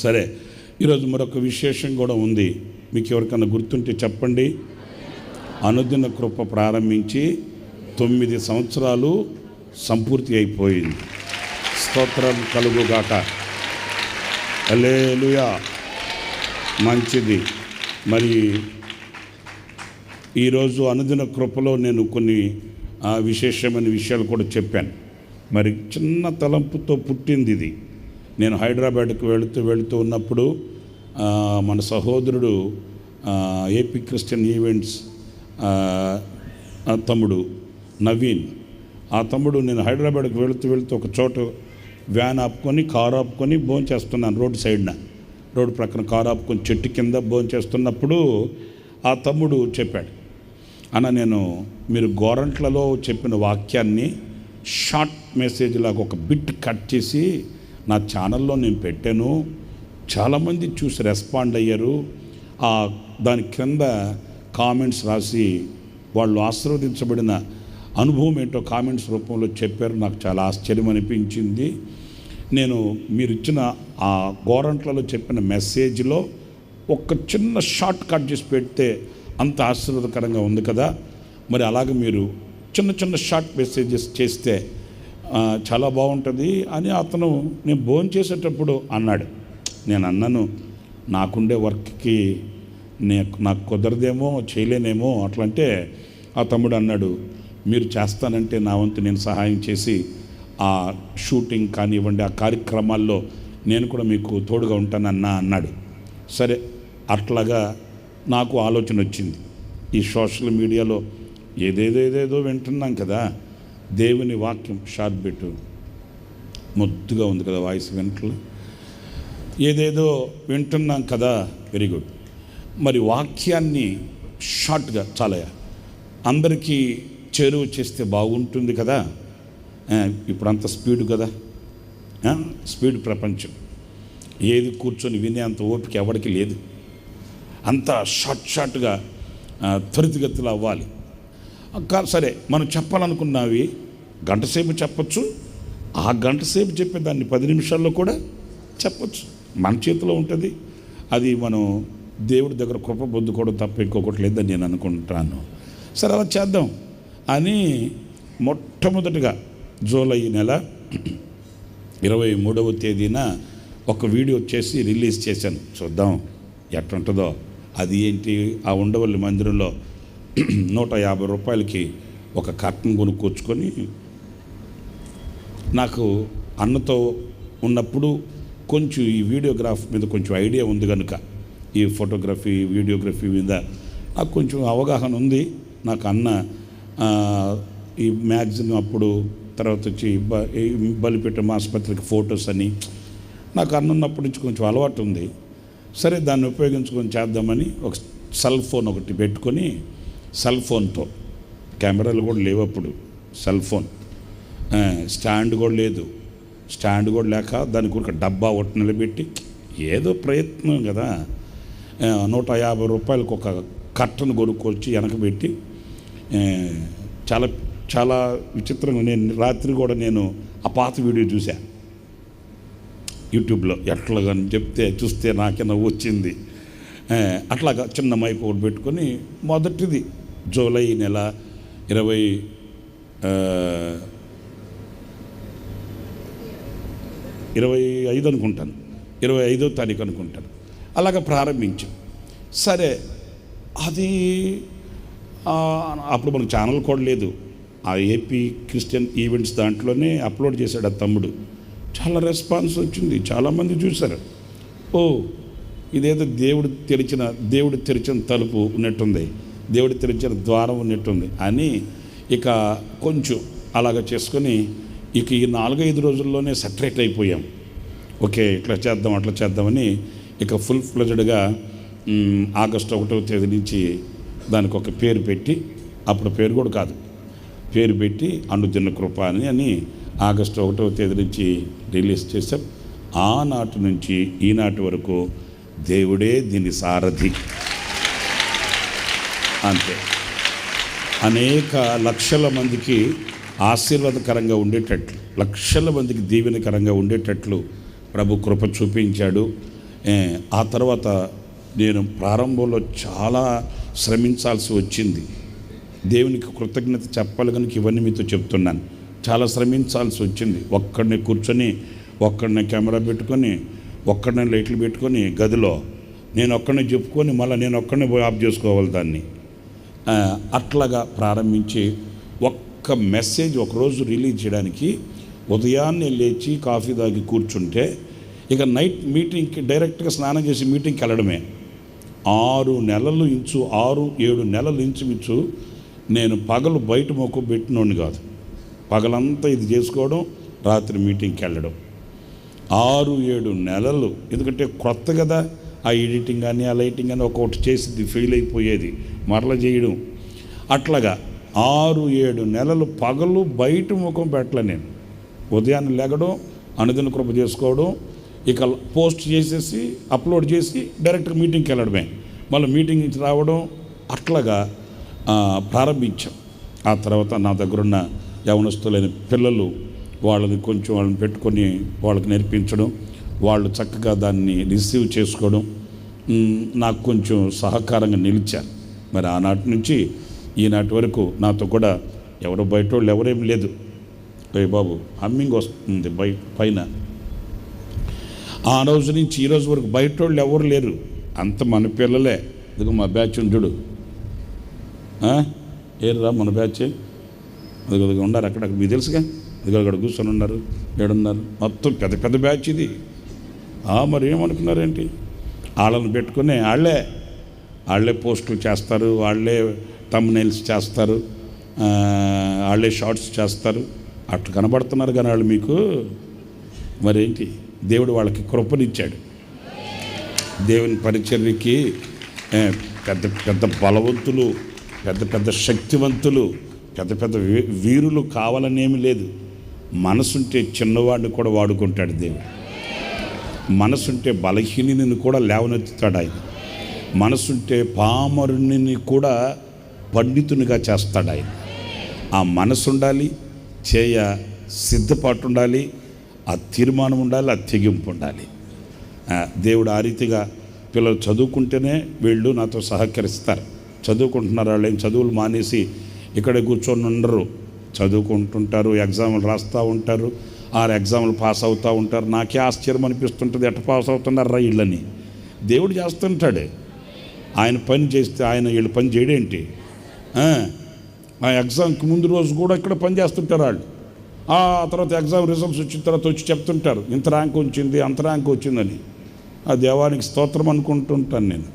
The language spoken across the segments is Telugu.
సరే, ఈరోజు మరొక విశేషం కూడా ఉంది. మీకు ఎవరికైనా గుర్తుంటే చెప్పండి. అనుదిన కృప ప్రారంభించి 9 సంవత్సరాలు సంపూర్తి అయిపోయింది. స్తోత్రం కలుగుగాక. హల్లెలూయా. మంచిది. మరి ఈరోజు అనుదిన కృపలో నేను కొన్ని విశేషమైన విషయాలు కూడా చెప్పాను. మరి చిన్న తలంపుతో పుట్టింది ఇది. నేను హైదరాబాద్కి వెళుతూ ఉన్నప్పుడు మన సహోదరుడు ఏపీ క్రిస్టియన్ ఈవెంట్స్ తమ్ముడు నవీన్, ఆ తమ్ముడు, నేను హైదరాబాద్కి వెళుతూ ఒక చోట వ్యాన్ ఆపుకొని కారు ఆపుకొని భోంచేస్తున్నాను. రోడ్డు ప్రక్కన కారు ఆపుకొని చెట్టు కింద భోంచేస్తున్నప్పుడు ఆ తమ్ముడు చెప్పాడు, అన్న నేను మీరు గోరంట్లలో చెప్పిన వాక్యాన్ని షార్ట్ మెసేజ్ లాగా ఒక బిట్ కట్ చేసి నా ఛానల్లో నేను పెట్టాను. చాలామంది చూసి రెస్పాండ్ అయ్యారు. దాని క్రింద కామెంట్స్ రాసి వాళ్ళు ఆశీర్వదించబడిన అనుభవం ఏంటో కామెంట్స్ రూపంలో చెప్పారు. నాకు చాలా ఆశ్చర్యం అనిపించింది. నేను మీరు ఇచ్చిన ఆ గోరంట్లలో చెప్పిన మెసేజ్లో ఒక చిన్న షార్ట్ కట్ చేసి పెడితే అంత ఆశీర్వాదకరంగా ఉంది కదా. మరి అలాగే మీరు చిన్న షార్ట్ మెసేజెస్ చేస్తే చాలా బాగుంటుంది అని అతను నేను భోజనం చేసేటప్పుడు అన్నాడు. నేను అన్నాను, నాకుండే వర్క్కి నాకు కుదరదేమో, చేయలేనేమో అట్లంటే ఆ తమ్ముడు అన్నాడు, మీరు చేస్తానంటే నా వంతు నేను సహాయం చేసి ఆ షూటింగ్ కానివ్వండి, ఆ కార్యక్రమాల్లో నేను కూడా మీకు తోడుగా ఉంటానన్నా అన్నాడు. సరే, అట్లాగా నాకు ఆలోచన వచ్చింది. ఈ సోషల్ మీడియాలో ఏదేదో వింటున్నాం కదా. దేవుని వాక్యం షార్ట్ పెట్టు, ముద్దుగా ఉంది కదా వాయిస్ వెంటలు, ఏదేదో వింటున్నాం కదా. Very good. మరి వాక్యాన్ని షార్ట్గా చాలా అందరికీ చేరువ చేస్తే బాగుంటుంది కదా. ఇప్పుడు అంత స్పీడ్ కదా, స్పీడ్ ప్రపంచం. ఏది కూర్చొని వినే అంత ఓపిక ఎవరికి లేదు. అంతా షార్ట్గా త్వరితగతిలో అవ్వాలి. సరే, మనం చెప్పాలనుకున్నవి గంటసేపు చెప్పచ్చు. ఆ గంటసేపు చెప్పేదాన్ని 10 నిమిషాల్లో కూడా చెప్పచ్చు. మన చేతిలో ఉంటుంది. అది మనం దేవుడి దగ్గర కృప పొందుకోవడం తప్ప ఇంకొకటి లేదని నేను అనుకుంటాను. సరే, అలా చేద్దాం అని మొట్టమొదటిగా జూలై నెల 23వ తేదీన ఒక వీడియో చేసి రిలీజ్ చేశాను. చూద్దాం ఎట్లుంటుందో. అది ఏంటి, ఆ ఉండవల్లి మందిరంలో 150 రూపాయలకి ఒక కర్టన్ కొనుక్కొచ్చుకొని, నాకు అన్నతో ఉన్నప్పుడు కొంచెం ఈ వీడియోగ్రాఫ్ మీద కొంచెం ఐడియా ఉంది కనుక, ఈ ఫోటోగ్రఫీ వీడియోగ్రఫీ మీద నాకు కొంచెం అవగాహన ఉంది. నాకు అన్న ఈ మ్యాగజిన్ అప్పుడు, తర్వాత వచ్చి బలిపీఠం ఆసుపత్రికి ఫొటోస్ అని నాకు అన్నప్పటి నుంచి కొంచెం అలవాటు ఉంది. సరే, దాన్ని ఉపయోగించుకొని చేద్దామని ఒక సెల్ ఫోన్ ఒకటి పెట్టుకొని, సెల్ ఫోన్తో, కెమెరాలు కూడా లేవు అప్పుడు, సెల్ ఫోన్, స్టాండ్ కూడా లేదు. స్టాండ్ కూడా లేక దానికి ఒక డబ్బా ఒకటి నిలబెట్టి ఏదో ప్రయత్నం కదా. 150 రూపాయలకు ఒక కట్టను కొనుక్కొచ్చి వెనకబెట్టి, చాలా చాలా విచిత్రంగా రాత్రి కూడా నేను ఆ పాత వీడియో చూసా యూట్యూబ్లో. ఎట్లాగా చెప్తే చూస్తే నాకే నవ్వు వచ్చింది. అట్లాగా చిన్న మైక్ ఒకటి పెట్టుకొని, మొదటిది జూలై నెల 25 అనుకుంటాను, 25వ తారీఖు అనుకుంటాను, అలాగ ప్రారంభించాం. సరే, అది అప్పుడు మనకు ఛానల్ కూడా లేదు. ఆ ఏపీ క్రిస్టియన్ ఈవెంట్స్ దాంట్లోనే అప్లోడ్ చేశాడు ఆ తమ్ముడు. చాలా రెస్పాన్స్ వచ్చింది, చాలామంది చూశారు. ఓ, ఇదేదో దేవుడు తెరిచిన తలుపు ఉన్నట్టుంది, దేవుడు తెరిచిన ద్వారం ఉన్నట్టుంది అని ఇక కొంచెం అలాగ చేసుకొని ఇక ఈ 4-5 రోజుల్లోనే సెటరేట్ అయిపోయాం. ఓకే, ఇట్లా చేద్దాం అట్లా చేద్దామని ఇక ఫుల్ ఫ్లెజ్డ్గా ఆగస్టు 1వ తేదీ నుంచి దానికి ఒక పేరు పెట్టి, అప్పుడు పేరు కూడా కాదు, పేరు పెట్టి అనుదిన కృప అని ఆగస్టు 1వ తేదీ నుంచి రిలీజ్ చేసాం. ఆనాటి నుంచి ఈనాటి వరకు దేవుడే దీని సారథి. అంతే. అనేక లక్షల మందికి ఆశీర్వాదకరంగా ఉండేటట్లు, లక్షల మందికి దీవెనకరంగా ఉండేటట్లు ప్రభు కృప చూపించాడు. ఆ తర్వాత నేను ప్రారంభంలో చాలా శ్రమించాల్సి వచ్చింది. దేవునికి కృతజ్ఞత చెప్పాలి కనుక ఇవన్నీ మీతో చెప్తున్నాను. చాలా శ్రమించాల్సి వచ్చింది. ఒక్కడిని కూర్చొని, ఒక్కడిని కెమెరా పెట్టుకొని, ఒక్కడిని లైట్లు పెట్టుకొని గదిలో నేను ఒక్కడిని చెప్పుకొని మళ్ళీ నేను ఒక్కడిని పోయి ఆఫ్ చేసుకోవాలి దాన్ని. అట్లాగా ప్రారంభించి ఒక్క మెసేజ్ ఒకరోజు రిలీజ్ చేయడానికి ఉదయాన్నే లేచి కాఫీ తాగి కూర్చుంటే ఇక నైట్ మీటింగ్కి డైరెక్ట్గా స్నానం చేసి మీటింగ్కి వెళ్ళడమే. 6 నెలలు 6-7 నెలలు ఇంచుమించు నేను పగలు బయట మొక్కు పెట్టినోడిని కాదు. పగలంతా ఇది చేసుకోవడం, రాత్రి మీటింగ్కి వెళ్ళడం. 6-7 నెలలు. ఎందుకంటే క్రొత్త కదా, ఆ ఎడిటింగ్ కానీ ఆ లైటింగ్ కానీ ఒక్కొక్కటి చేసింది ఫెయిల్ అయిపోయేది, మరలా చేయడం. అట్లాగా 6-7 నెలలు పగలు బయట ముఖం పెట్టలే నేను. ఉదయాన్నే లేగడం, అనుదిన కృప చేసుకోవడం, ఇక పోస్ట్ చేసేసి అప్లోడ్ చేసి డైరెక్ట్గా మీటింగ్కి వెళ్ళడమే, మళ్ళీ మీటింగ్ నుంచి రావడం. అట్లాగా ప్రారంభించాం. ఆ తర్వాత నా దగ్గరున్న యవనస్తులైన పిల్లలు, వాళ్ళని పెట్టుకొని వాళ్ళకి నేర్పించడం, వాళ్ళు చక్కగా దాన్ని రిసీవ్ చేసుకోవడం నాకు కొంచెం సహకారంగా నిలిచారు. మరి ఆనాటి నుంచి ఈనాటి వరకు నాతో కూడా ఎవరు బయట వాళ్ళు ఎవరేం లేదు. బాబు హమ్మింగ్ వస్తుంది పైన. ఆ రోజు నుంచి ఈ రోజు వరకు బయట వాళ్ళు ఎవరు లేరు, అంత మన పిల్లలే. ఇదిగో మా బ్యాచ్ చూడు, ఏరురా మన బ్యాచ్, అది ఉన్నారు అక్కడ, మీకు తెలుసుగా, ఇదిగో అక్కడ కూర్చొని ఉన్నారు, ఏడున్నారు, మొత్తం పెద్ద పెద్ద బ్యాచ్ ఇది. మరి ఏమనుకున్నారేంటి, వాళ్ళని పెట్టుకుని వాళ్ళే పోస్టులు చేస్తారు, వాళ్ళే థంబ్నెయిల్స్ చేస్తారు, వాళ్ళే షార్ట్స్ చేస్తారు. అట్లా కనబడుతున్నారు కానీ వాళ్ళు మీకు మరేంటి, దేవుడు వాళ్ళకి కృపనిచ్చాడు. దేవుని పరిచర్యకి పెద్ద పెద్ద బలవంతులు, పెద్ద పెద్ద శక్తివంతులు, పెద్ద పెద్ద వీరులు కావాలనేమి లేదు. మనసుంటే చిన్నవాడిని కూడా వాడుకుంటాడు దేవుడు. మనసుంటే బలహీనుని కూడా లేవనెత్తుతాడు ఆయన. మనసుంటే పామరుని కూడా పండితునిగా చేస్తాడు ఆయన. ఆ మనసు ఉండాలి, సిద్ధపాటు ఉండాలి, ఆ తీర్మానం ఉండాలి, ఆ తెగింపు ఉండాలి. దేవుడు ఆ రీతిగా పిల్లలు చదువుకుంటేనే వీళ్ళు నాతో సహకరిస్తారు. చదువుకుంటున్నారు, వాళ్ళు ఏం చదువులు మానేసి ఇక్కడే కూర్చొని ఉండరు, చదువుకుంటుంటారు, ఎగ్జాములు రాస్తూ ఉంటారు, 6 ఎగ్జాములు పాస్ అవుతూ ఉంటారు. నాకే ఆశ్చర్యం అనిపిస్తుంటుంది, ఎట్ట పాస్ అవుతున్నారా వీళ్ళని. దేవుడు చేస్తుంటాడు. ఆయన పని చేస్తే ఆయన వీళ్ళు పని చేయడేంటి. ఆ ఎగ్జామ్కి ముందు రోజు కూడా ఇక్కడ పని చేస్తుంటారు వాళ్ళు. ఆ తర్వాత ఎగ్జామ్ రిజల్ట్స్ వచ్చిన తర్వాత వచ్చి చెప్తుంటారు, ఇంత ర్యాంక్ వచ్చింది, అంత ర్యాంక్ వచ్చిందని. ఆ దేవానికి స్తోత్రం అనుకుంటుంటాను నేను.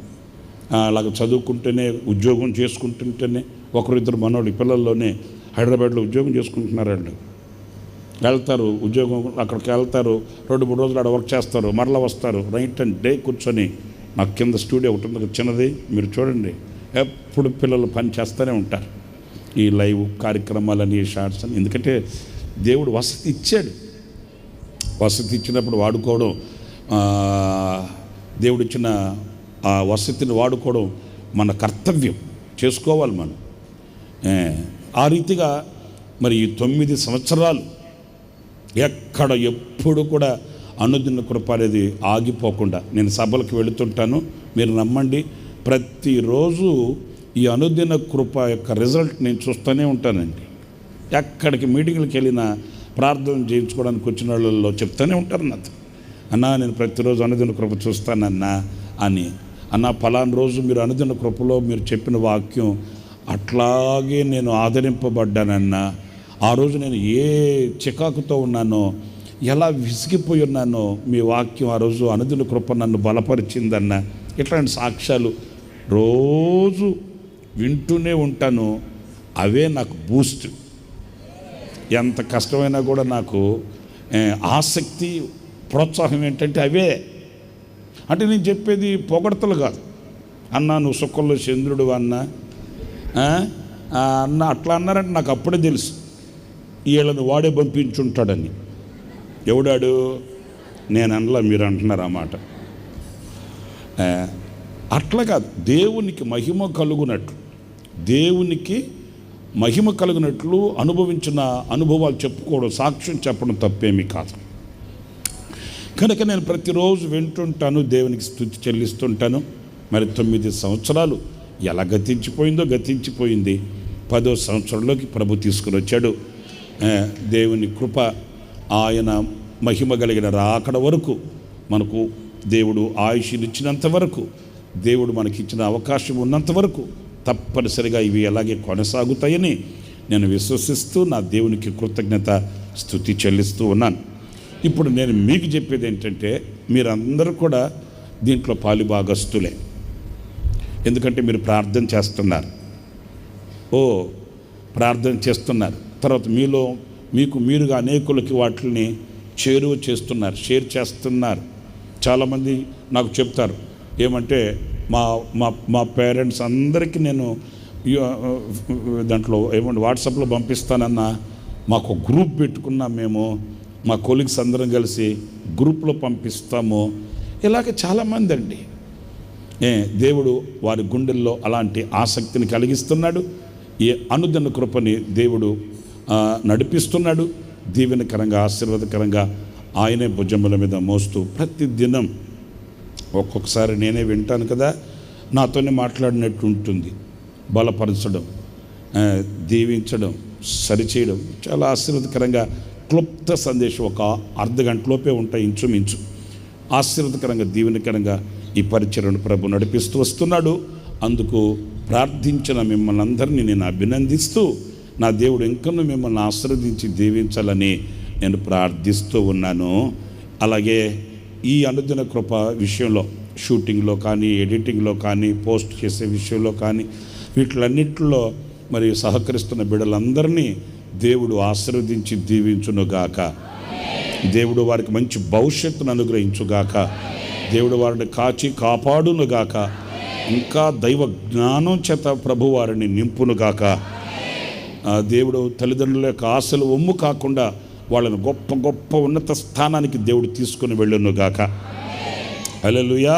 అలాగ చదువుకుంటేనే, ఉద్యోగం చేసుకుంటుంటేనే, ఒకరిద్దరు మనోడి పిల్లల్లోనే హైదరాబాద్లో ఉద్యోగం చేసుకుంటున్నారు. వాళ్ళు వెళ్తారు, ఉద్యోగం అక్కడికి వెళ్తారు, 2-3 రోజులు ఆడ వర్క్ చేస్తారు, మరలా వస్తారు. నైట్ అండ్ డే కూర్చొని, నాకు కింద స్టూడియో ఒకటి ఉంది చిన్నది, మీరు చూడండి, ఎప్పుడు పిల్లలు పని చేస్తూనే ఉంటారు. ఈ లైవ్ కార్యక్రమాలని, షార్ట్స్ అని. ఎందుకంటే దేవుడు వసతి ఇచ్చాడు. వసతి ఇచ్చినప్పుడు వాడుకోవడం, దేవుడు ఇచ్చిన ఆ వసతిని వాడుకోవడం మన కర్తవ్యం, చేసుకోవాలి మనం. ఆ రీతిగా మరి ఈ 9 సంవత్సరాలు ఎప్పుడు కూడా అనుదిన కృప అనేది ఆగిపోకుండా నేను సభలకు వెళుతుంటాను. మీరు నమ్మండి, ప్రతిరోజు ఈ అనుదిన కృప యొక్క రిజల్ట్ నేను చూస్తూనే ఉంటానండి. ఎక్కడికి మీటింగ్లకు వెళ్ళినా ప్రార్థన చేయించుకోవడానికి వచ్చిన వాళ్ళలో చెప్తూనే ఉంటారు నాతో, అన్నా నేను ప్రతిరోజు అనుదిన కృప చూస్తానన్నా అని. అన్న ఫలానా రోజు మీరు అనుదిన కృపలో మీరు చెప్పిన వాక్యం అట్లాగే నేను ఆదరింపబడ్డానన్నా, ఆ రోజు నేను ఏ చికాకుతో ఉన్నానో, ఎలా విసిగిపోయి ఉన్నానో, మీ వాక్యం ఆ రోజు అనుదిన కృప నన్ను బలపరిచిందన్న, ఇట్లాంటి సాక్ష్యాలు రోజు వింటూనే ఉంటాను. అవే నాకు బూస్ట్. ఎంత కష్టమైనా కూడా నాకు ఆసక్తి, ప్రోత్సాహం ఏంటంటే అవే. అంటే నేను చెప్పేది పొగడతలు కాదు. అన్నా నువ్వు సుఖంలో చంద్రుడు అన్న అట్లా అన్నారంటే నాకు అప్పుడే తెలుసు వీళ్ళని వాడే పంపించుంటాడని. ఎవడాడు, నేను అనలా, మీరు అంటున్నారు ఆ మాట. అట్లా కాదు, దేవునికి మహిమ కలుగునట్లు, దేవునికి మహిమ కలిగినట్లు అనుభవించిన అనుభవాలు చెప్పుకోవడం, సాక్ష్యం చెప్పడం తప్పేమీ కాదు. కనుక నేను ప్రతిరోజు వింటుంటాను, దేవునికి స్తుతి చెల్లిస్తుంటాను. మరి 9 సంవత్సరాలు ఎలా గతించిపోయింది. 10వ సంవత్సరంలోకి ప్రభు తీసుకుని వచ్చాడు. దేవుని కృప, ఆయన మహిమ కలిగిన రాకడ వరకు, మనకు దేవుడు ఆయుష్నిచ్చినంత వరకు, దేవుడు మనకిచ్చిన అవకాశం ఉన్నంత వరకు తప్పనిసరిగా ఇవి అలాగే కొనసాగుతాయని నేను విశ్వసిస్తూ నా దేవునికి కృతజ్ఞత స్తుతి చెల్లిస్తూ ఉన్నాను. ఇప్పుడు నేను మీకు చెప్పేది ఏంటంటే, మీరందరూ కూడా దీంట్లో పాలుభాగస్తులే. ఎందుకంటే మీరు ప్రార్థన చేస్తున్నారు, ప్రార్థన చేస్తున్నారు. తర్వాత మీరుగా అనేకులకి వాటిని చేరువ చేస్తున్నారు, షేర్ చేస్తున్నారు. చాలామంది నాకు చెప్తారు ఏమంటే, మా పేరెంట్స్ అందరికీ నేను దాంట్లో వాట్సాప్లో పంపిస్తానన్నా, మాకు గ్రూప్ పెట్టుకున్నాం, మేము మా కొలీగ్స్ అందరం కలిసి గ్రూప్లో పంపిస్తాము. ఇలాగ చాలామంది అండి. దేవుడు వారి గుండెల్లో అలాంటి ఆసక్తిని కలిగిస్తున్నాడు. ఈ అనుదిన కృపని దేవుడు నడిపిస్తున్నాడు. దీవెనకరంగా, ఆశీర్వాదకరంగా ఆయనే భుజముల మీద మోస్తూ ప్రతిదినం ఒక్కొక్కసారి నేనే వింటాను కదా, నాతోనే మాట్లాడినట్టు ఉంటుంది. బలపరచడం, దీవించడం, సరిచేయడం చాలా ఆశీర్వాదకరంగా. క్లుప్త సందేశం ఒక అర్ధగంటలోపే ఉంటాయి ఇంచుమించు. ఆశీర్వాదకరంగా, దీవెనకరంగా ఈ పరిచర్యను ప్రభు నడిపిస్తూ వస్తున్నాడు. అందుకు ప్రార్థించిన మిమ్మల్ని అందరినీ నేను అభినందిస్తూ, నా దేవుడు ఇంకనూ మిమ్మల్ని ఆశీర్వదించి దీవించాలని నేను ప్రార్థిస్తూ ఉన్నాను. అలాగే ఈ అనుదిన కృప విషయంలో, షూటింగ్లో కానీ, ఎడిటింగ్లో కానీ, పోస్ట్ చేసే విషయంలో కానీ, వీటిలన్నింటిలో మరి సహకరిస్తున్న బిడ్డలందరినీ దేవుడు ఆశీర్వదించి దీవించునుగాక. దేవుడు వారికి మంచి భవిష్యత్తును అనుగ్రహించుగాక. దేవుడు వారిని కాచి కాపాడునుగాక. ఇంకా దైవ జ్ఞానం చేత ప్రభు వారిని నింపునుగాక. దేవుడు తల్లిదండ్రుల యొక్క ఆశలు ఒమ్ము కాకుండా వాళ్ళని గొప్ప గొప్ప ఉన్నత స్థానానికి దేవుడు తీసుకుని వెళ్ళునుగాక. హల్లెలూయా.